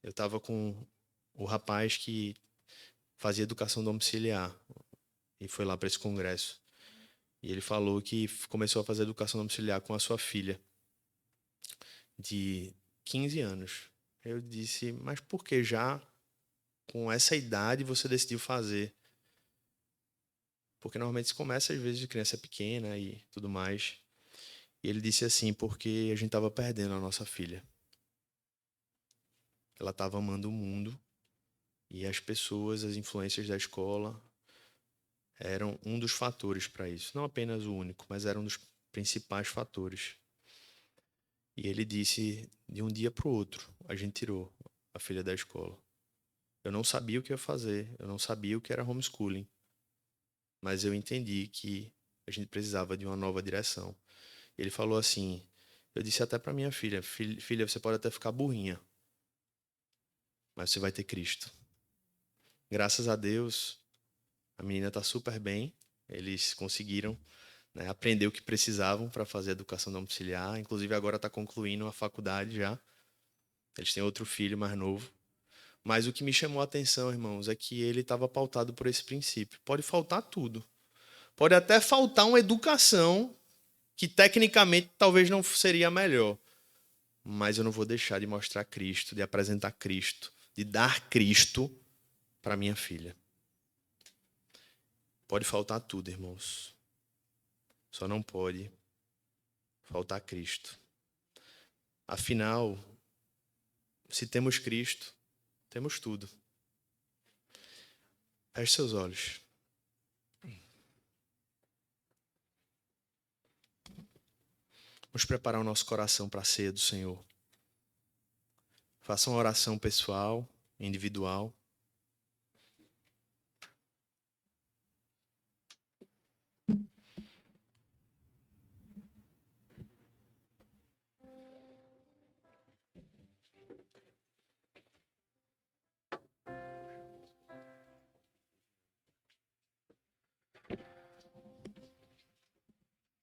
eu estava com o rapaz que fazia educação domiciliar e foi lá para esse congresso. E ele falou que começou a fazer educação domiciliar com a sua filha de 15 anos. Eu disse, mas por que já com essa idade você decidiu fazer? Porque normalmente se começa às vezes de criança pequena e tudo mais. E ele disse assim, porque a gente estava perdendo a nossa filha. Ela estava amando o mundo e as pessoas, as influências da escola eram um dos fatores para isso. Não apenas o único, mas era um dos principais fatores. E ele disse, de um dia para o outro, a gente tirou a filha da escola. Eu não sabia o que ia fazer, eu não sabia o que era homeschooling, mas eu entendi que a gente precisava de uma nova direção. Ele falou assim, eu disse até para minha filha, filha, você pode até ficar burrinha, mas você vai ter Cristo. Graças a Deus, a menina está super bem, eles conseguiram, né, aprender o que precisavam para fazer a educação domiciliar, inclusive agora está concluindo a faculdade já. Eles têm outro filho mais novo. Mas o que me chamou a atenção, irmãos, é que ele estava pautado por esse princípio. Pode faltar tudo. Pode até faltar uma educação que tecnicamente talvez não seria a melhor. Mas eu não vou deixar de mostrar Cristo, de apresentar Cristo, de dar Cristo para minha filha. Pode faltar tudo, irmãos. Só não pode faltar Cristo. Afinal, se temos Cristo, temos tudo. Feche seus olhos. Vamos preparar o nosso coração para a ceia do Senhor. Faça uma oração pessoal, individual.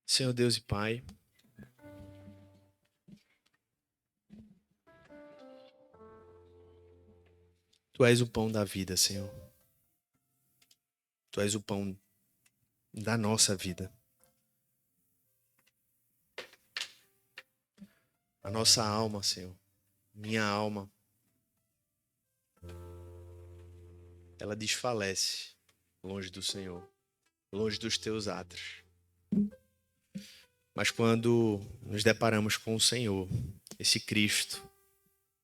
Senhor Deus e Pai, Tu és o pão da vida, Senhor. Tu és o pão da nossa vida. A nossa alma, Senhor, minha alma, ela desfalece longe do Senhor, longe dos Teus atos. Mas quando nos deparamos com o Senhor, esse Cristo,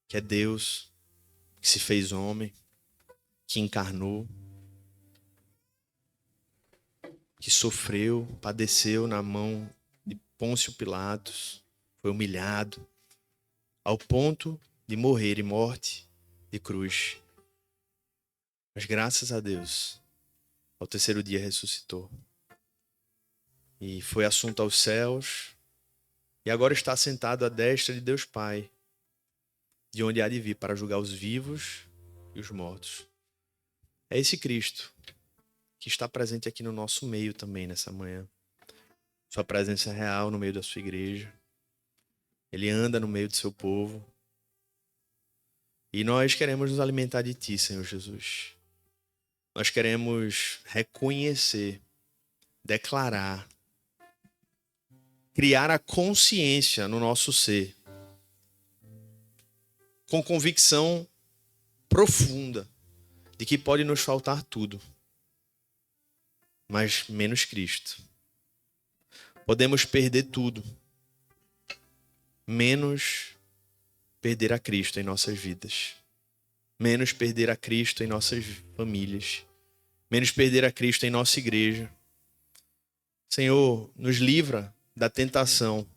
que é Deus, que se fez homem, que encarnou, que sofreu, padeceu na mão de Pôncio Pilatos, foi humilhado, ao ponto de morrer, e morte de cruz. Mas graças a Deus, ao terceiro dia ressuscitou. E foi assunto aos céus, e agora está sentado à destra de Deus Pai, de onde há de vir para julgar os vivos e os mortos. É esse Cristo que está presente aqui no nosso meio também nessa manhã. Sua presença é real no meio da sua igreja. Ele anda no meio do seu povo. E nós queremos nos alimentar de Ti, Senhor Jesus. Nós queremos reconhecer, declarar, criar a consciência no nosso ser, com convicção profunda de que pode nos faltar tudo, mas menos Cristo. Podemos perder tudo, menos perder a Cristo em nossas vidas, menos perder a Cristo em nossas famílias, menos perder a Cristo em nossa igreja. Senhor, nos livra da tentação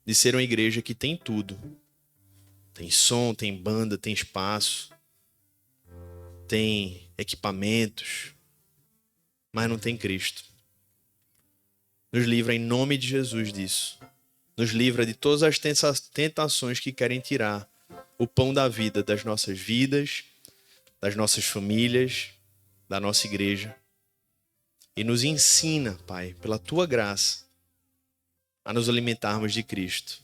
de ser uma igreja que tem tudo. Tem som, tem banda, tem espaço, tem equipamentos, mas não tem Cristo. Nos livra em nome de Jesus disso. Nos livra de todas as tentações que querem tirar o pão da vida das nossas vidas, das nossas famílias, da nossa igreja. E nos ensina, Pai, pela Tua graça, a nos alimentarmos de Cristo.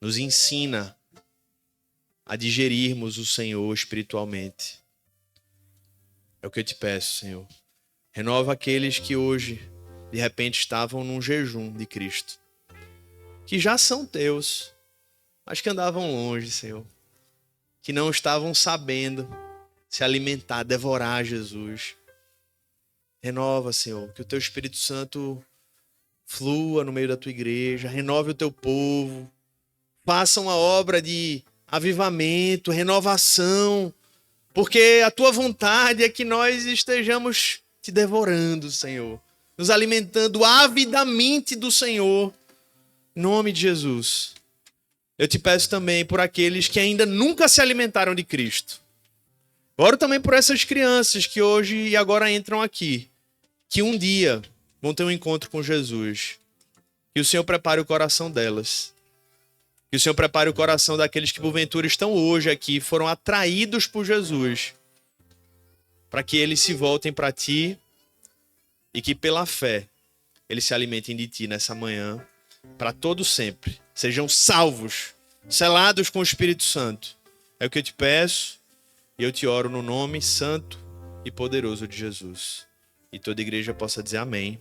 Nos ensina a digerirmos o Senhor espiritualmente. É o que eu te peço, Senhor. Renova aqueles que hoje, de repente, estavam num jejum de Cristo, que já são teus, mas que andavam longe, Senhor, que não estavam sabendo se alimentar, devorar Jesus. Renova, Senhor, que o Teu Espírito Santo flua no meio da Tua igreja, renove o Teu povo, faça uma obra de avivamento, renovação, porque a Tua vontade é que nós estejamos Te devorando, Senhor, nos alimentando avidamente do Senhor, em nome de Jesus. Eu te peço também por aqueles que ainda nunca se alimentaram de Cristo. Oro também por essas crianças que hoje e agora entram aqui, que um dia vão ter um encontro com Jesus. Que o Senhor prepare o coração delas. Que o Senhor prepare o coração daqueles que porventura estão hoje aqui, foram atraídos por Jesus, para que eles se voltem para Ti e que pela fé eles se alimentem de Ti nessa manhã, para todo sempre. Sejam salvos, selados com o Espírito Santo. É o que eu te peço e eu te oro no nome santo e poderoso de Jesus. E toda a igreja possa dizer amém.